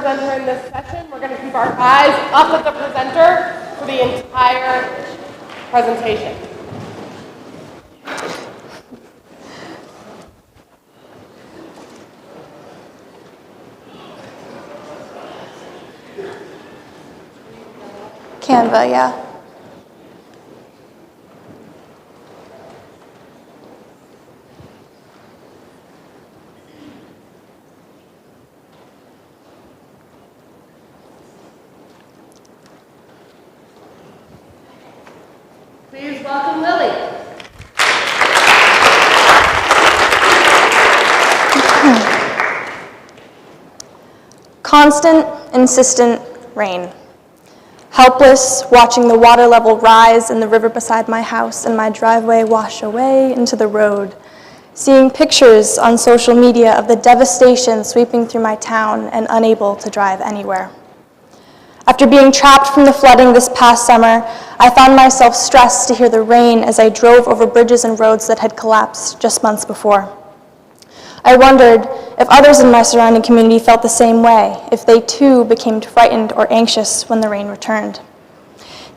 presenter in this session. We're going to keep our eyes up at the presenter for the entire presentation. Canva, yeah. Please welcome Lily. Constant, insistent rain. Helpless, watching the water level rise in the river beside my house and my driveway wash away into the road. Seeing pictures on social media of the devastation sweeping through my town and unable to drive anywhere. After being trapped from the flooding this past summer, I found myself stressed to hear the rain as I drove over bridges and roads that had collapsed just months before. I wondered if others in my surrounding community felt the same way, if they too became frightened or anxious when the rain returned.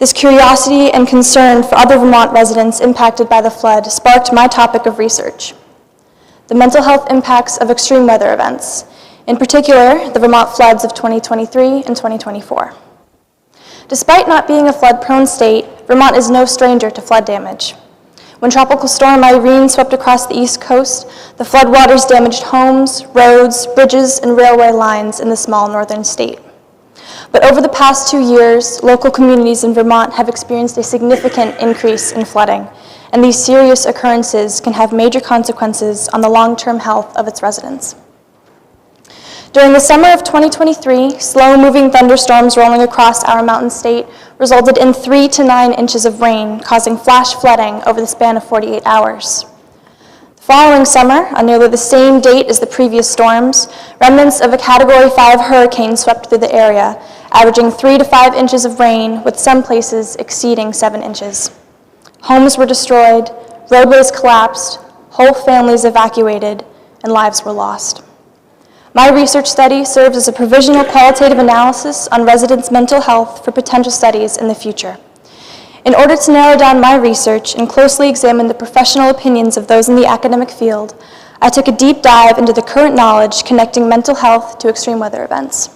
This curiosity and concern for other Vermont residents impacted by the flood sparked my topic of research: the mental health impacts of extreme weather events, in particular, the Vermont floods of 2023 and 2024. Despite not being a flood-prone state, Vermont is no stranger to flood damage. When Tropical Storm Irene swept across the East Coast, the floodwaters damaged homes, roads, bridges, and railway lines in the small northern state. But over the past 2 years, local communities in Vermont have experienced a significant increase in flooding, and these serious occurrences can have major consequences on the long-term health of its residents. During the summer of 2023, slow-moving thunderstorms rolling across our mountain state resulted in 3 to 9 inches of rain, causing flash flooding over the span of 48 hours. The following summer, on nearly the same date as the previous storms, remnants of a Category 5 hurricane swept through the area, averaging 3 to 5 inches of rain, with some places exceeding 7 inches. Homes were destroyed, roadways collapsed, whole families evacuated, and lives were lost. My research study serves as a provisional qualitative analysis on residents' mental health for potential studies in the future. In order to narrow down my research and closely examine the professional opinions of those in the academic field, I took a deep dive into the current knowledge connecting mental health to extreme weather events.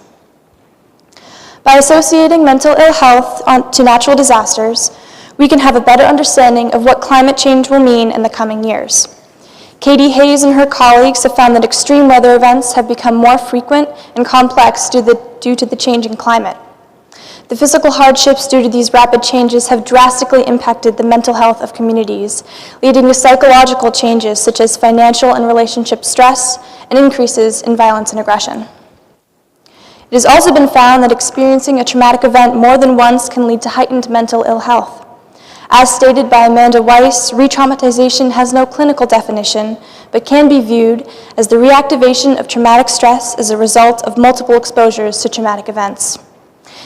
By associating mental ill health to natural disasters, we can have a better understanding of what climate change will mean in the coming years. Katie Hayes and her colleagues have found that extreme weather events have become more frequent and complex due to the changing climate. The physical hardships due to these rapid changes have drastically impacted the mental health of communities, leading to psychological changes such as financial and relationship stress and increases in violence and aggression. It has also been found that experiencing a traumatic event more than once can lead to heightened mental ill health. As stated by Amanda Weiss, re-traumatization has no clinical definition, but can be viewed as the reactivation of traumatic stress as a result of multiple exposures to traumatic events.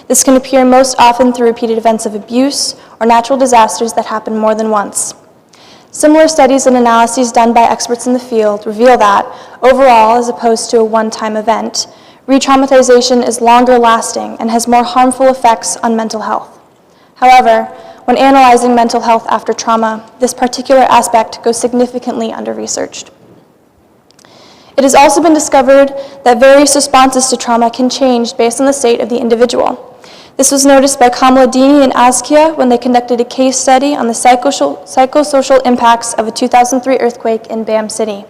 This can appear most often through repeated events of abuse or natural disasters that happen more than once. Similar studies and analyses done by experts in the field reveal that, overall, as opposed to a one-time event, re-traumatization is longer lasting and has more harmful effects on mental health. However, when analyzing mental health after trauma, this particular aspect goes significantly under-researched. It has also been discovered that various responses to trauma can change based on the state of the individual. This was noticed by Kamaladini and Askia when they conducted a case study on the psychosocial impacts of a 2003 earthquake in Bam City.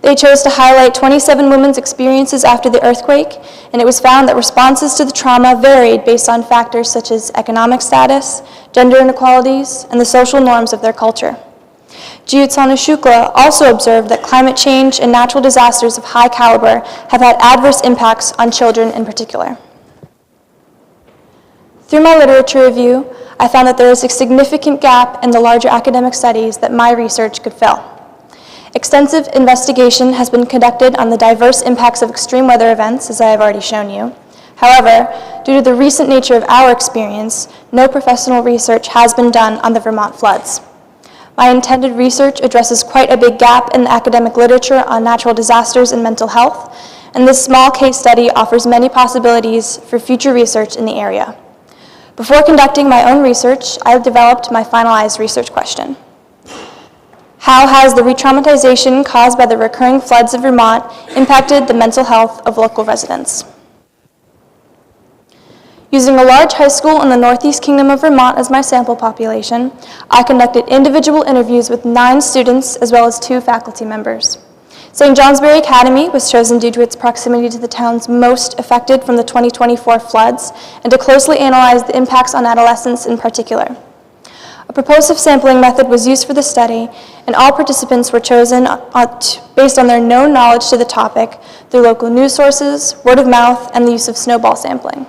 They chose to highlight 27 women's experiences after the earthquake, and it was found that responses to the trauma varied based on factors such as economic status, gender inequalities, and the social norms of their culture. Jyotsana Shukla also observed that climate change and natural disasters of high caliber have had adverse impacts on children in particular. Through my literature review, I found that there is a significant gap in the larger academic studies that my research could fill. Extensive investigation has been conducted on the diverse impacts of extreme weather events, as I have already shown you. However, due to the recent nature of our experience, no professional research has been done on the Vermont floods. My intended research addresses quite a big gap in the academic literature on natural disasters and mental health, and this small case study offers many possibilities for future research in the area. Before conducting my own research, I developed my finalized research question. How has the re-traumatization caused by the recurring floods of Vermont impacted the mental health of local residents? Using a large high school in the Northeast Kingdom of Vermont as my sample population, I conducted individual interviews with 9 students as well as 2 faculty members. St. Johnsbury Academy was chosen due to its proximity to the towns most affected from the 2024 floods and to closely analyze the impacts on adolescents in particular. A propulsive sampling method was used for the study, and all participants were chosen based on their known knowledge to the topic through local news sources, word of mouth, and the use of snowball sampling.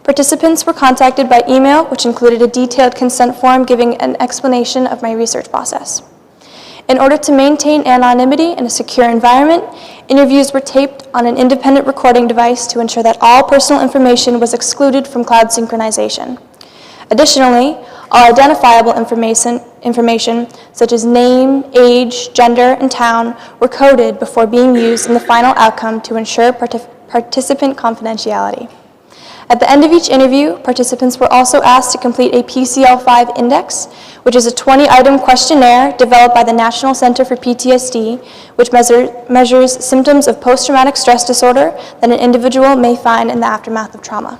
Participants were contacted by email, which included a detailed consent form giving an explanation of my research process. In order to maintain anonymity in a secure environment, interviews were taped on an independent recording device to ensure that all personal information was excluded from cloud synchronization. Additionally, all identifiable information such as name, age, gender, and town were coded before being used in the final outcome to ensure participant confidentiality. At the end of each interview, participants were also asked to complete a PCL-5 index, which is a 20-item questionnaire developed by the National Center for PTSD, which measures symptoms of post-traumatic stress disorder that an individual may find in the aftermath of trauma.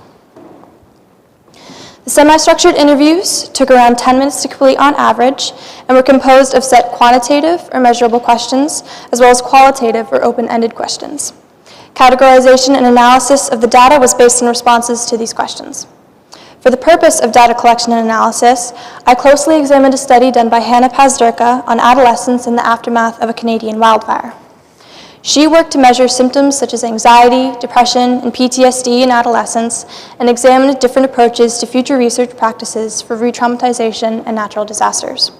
The semi-structured interviews took around 10 minutes to complete on average and were composed of set quantitative or measurable questions, as well as qualitative or open-ended questions. Categorization and analysis of the data was based on responses to these questions. For the purpose of data collection and analysis, I closely examined a study done by Hannah Pazdurka on adolescents in the aftermath of a Canadian wildfire. She worked to measure symptoms such as anxiety, depression, and PTSD in adolescents and examined different approaches to future research practices for re-traumatization and natural disasters.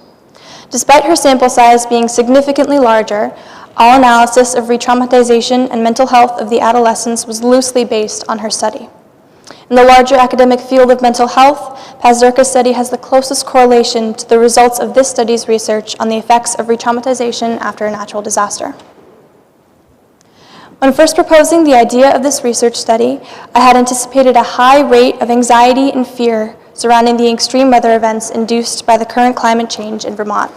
Despite her sample size being significantly larger, all analysis of re-traumatization and mental health of the adolescents was loosely based on her study. In the larger academic field of mental health, Pazdurka's study has the closest correlation to the results of this study's research on the effects of re-traumatization after a natural disaster. When first proposing the idea of this research study, I had anticipated a high rate of anxiety and fear surrounding the extreme weather events induced by the current climate change in Vermont.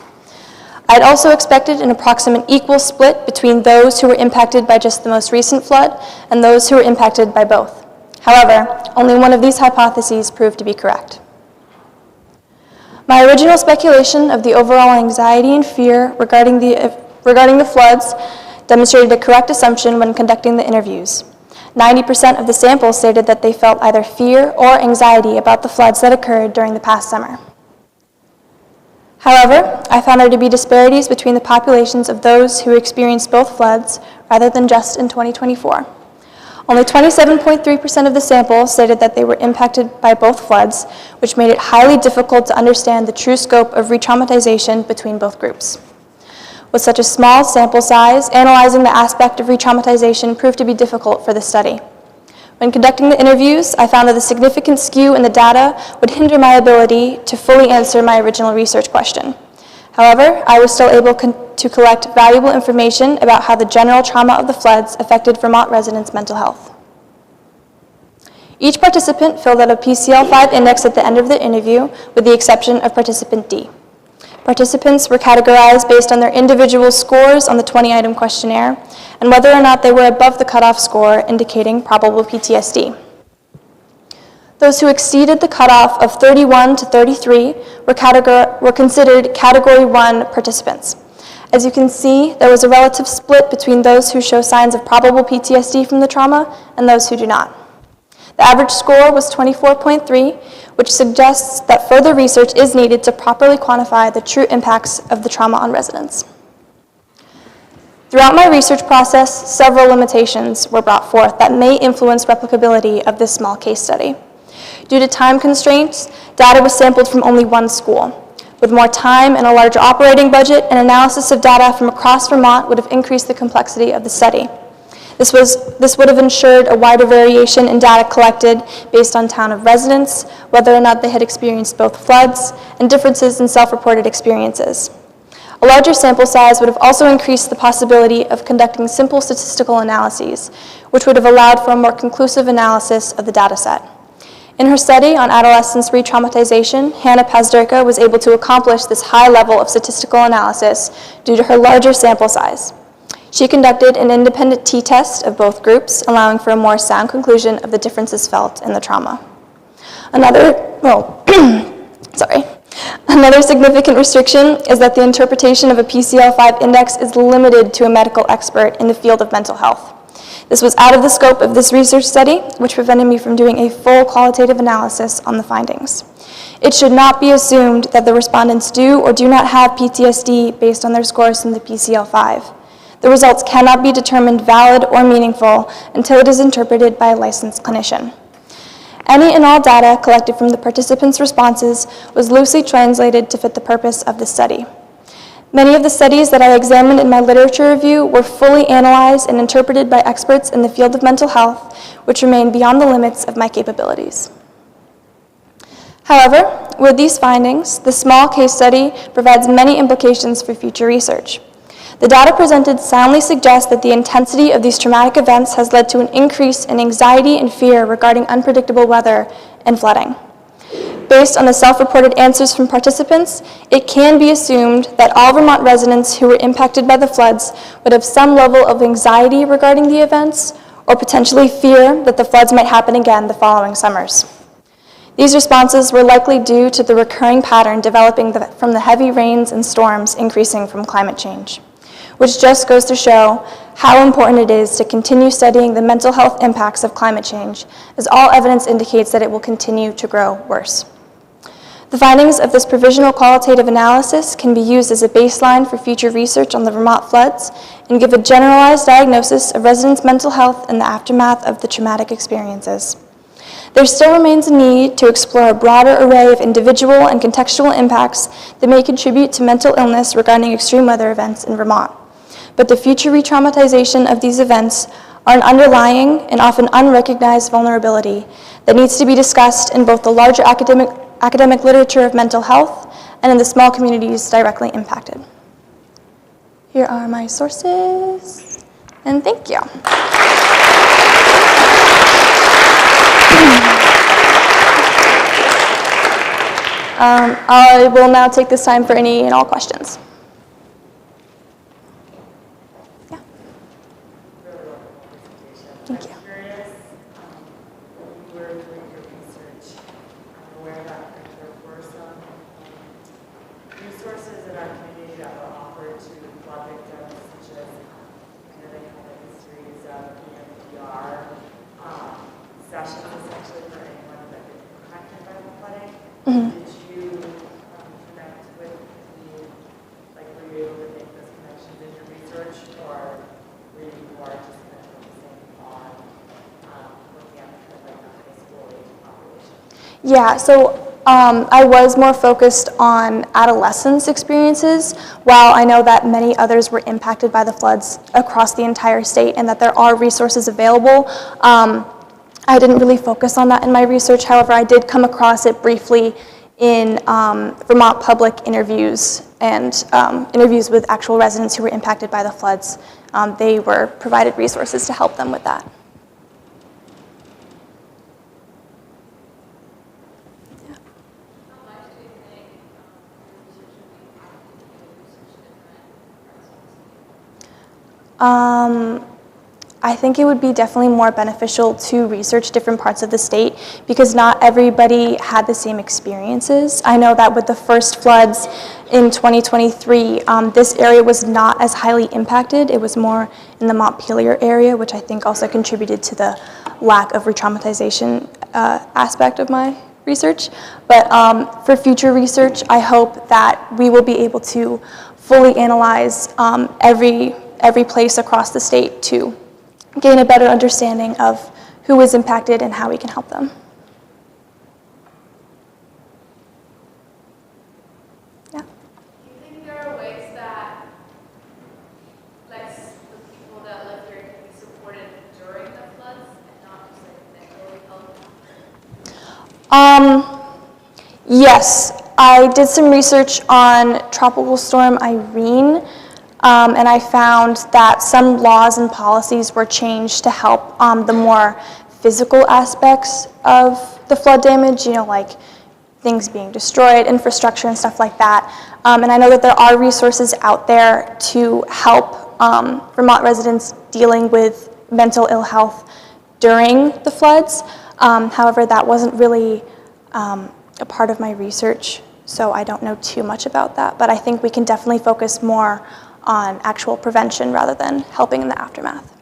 I had also expected an approximate equal split between those who were impacted by just the most recent flood and those who were impacted by both. However, only one of these hypotheses proved to be correct. My original speculation of the overall anxiety and fear regarding the floods demonstrated a correct assumption when conducting the interviews. 90% of the sample stated that they felt either fear or anxiety about the floods that occurred during the past summer. However, I found there to be disparities between the populations of those who experienced both floods rather than just in 2024. Only 27.3% of the sample stated that they were impacted by both floods, which made it highly difficult to understand the true scope of re-traumatization between both groups. With such a small sample size, analyzing the aspect of re-traumatization proved to be difficult for the study. When conducting the interviews, I found that the significant skew in the data would hinder my ability to fully answer my original research question. However, I was still able to collect valuable information about how the general trauma of the floods affected Vermont residents' mental health. Each participant filled out a PCL-5 index at the end of the interview, with the exception of participant D. Participants were categorized based on their individual scores on the 20-item questionnaire and whether or not they were above the cutoff score indicating probable PTSD. Those who exceeded the cutoff of 31 to 33 were considered Category 1 participants. As you can see, there was a relative split between those who show signs of probable PTSD from the trauma and those who do not. The average score was 24.3, which suggests that further research is needed to properly quantify the true impacts of the trauma on residents. Throughout my research process, several limitations were brought forth that may influence replicability of this small case study. Due to time constraints, data was sampled from only one school. With more time and a larger operating budget, an analysis of data from across Vermont would have increased the complexity of the study. This would have ensured a wider variation in data collected based on town of residence, whether or not they had experienced both floods, and differences in self-reported experiences. A larger sample size would have also increased the possibility of conducting simple statistical analyses, which would have allowed for a more conclusive analysis of the data set. In her study on adolescents' re-traumatization, Hannah Pazderka was able to accomplish this high level of statistical analysis due to her larger sample size. She conducted an independent t-test of both groups, allowing for a more sound conclusion of the differences felt in the trauma. Another significant restriction is that the interpretation of a PCL5 index is limited to a medical expert in the field of mental health. This was out of the scope of this research study, which prevented me from doing a full qualitative analysis on the findings. It should not be assumed that the respondents do or do not have PTSD based on their scores from the PCL5. The results cannot be determined valid or meaningful until it is interpreted by a licensed clinician. Any and all data collected from the participants' responses was loosely translated to fit the purpose of the study. Many of the studies that I examined in my literature review were fully analyzed and interpreted by experts in the field of mental health, which remain beyond the limits of my capabilities. However, with these findings, the small case study provides many implications for future research. The data presented soundly suggests that the intensity of these traumatic events has led to an increase in anxiety and fear regarding unpredictable weather and flooding. Based on the self-reported answers from participants, it can be assumed that all Vermont residents who were impacted by the floods would have some level of anxiety regarding the events, or potentially fear that the floods might happen again the following summers. These responses were likely due to the recurring pattern developing from the heavy rains and storms increasing from climate change, which just goes to show how important it is to continue studying the mental health impacts of climate change, as all evidence indicates that it will continue to grow worse. The findings of this provisional qualitative analysis can be used as a baseline for future research on the Vermont floods and give a generalized diagnosis of residents' mental health in the aftermath of the traumatic experiences. There still remains a need to explore a broader array of individual and contextual impacts that may contribute to mental illness regarding extreme weather events in Vermont. But the future re-traumatization of these events are an underlying and often unrecognized vulnerability that needs to be discussed in both the larger academic literature of mental health and in the small communities directly impacted. Here are my sources, and thank you. I will now take this time for any and all questions. Yeah. Thank you. Resources in our community that were offered to flood victims, such as they have the histories of EMDR sessions, essentially for anyone that had been impacted by the flooding. Did you connect with were you able to make those connections in your research, or were you more just kind of focusing on looking at the high school age population? Yeah, so I was more focused on adolescents' experiences, while I know that many others were impacted by the floods across the entire state and that there are resources available. I didn't really focus on that in my research. However, I did come across it briefly in Vermont Public interviews and interviews with actual residents who were impacted by the floods. They were provided resources to help them with that. I think it would be definitely more beneficial to research different parts of the state because not everybody had the same experiences. I know that with the first floods in 2023, this area was not as highly impacted. It was more in the Montpelier area, which I think also contributed to the lack of re-traumatization aspect of my research. But for future research, I hope that we will be able to fully analyze every place across the state to gain a better understanding of who is impacted and how we can help them. Yeah. Do you think there are ways that the people that live here can be supported during the floods and not just mentally help? Yes. I did some research on Tropical Storm Irene, and I found that some laws and policies were changed to help the more physical aspects of the flood damage, like things being destroyed, infrastructure and stuff like that. And I know that there are resources out there to help Vermont residents dealing with mental ill health during the floods. However, that wasn't really a part of my research, so I don't know too much about that. But I think we can definitely focus more on actual prevention rather than helping in the aftermath.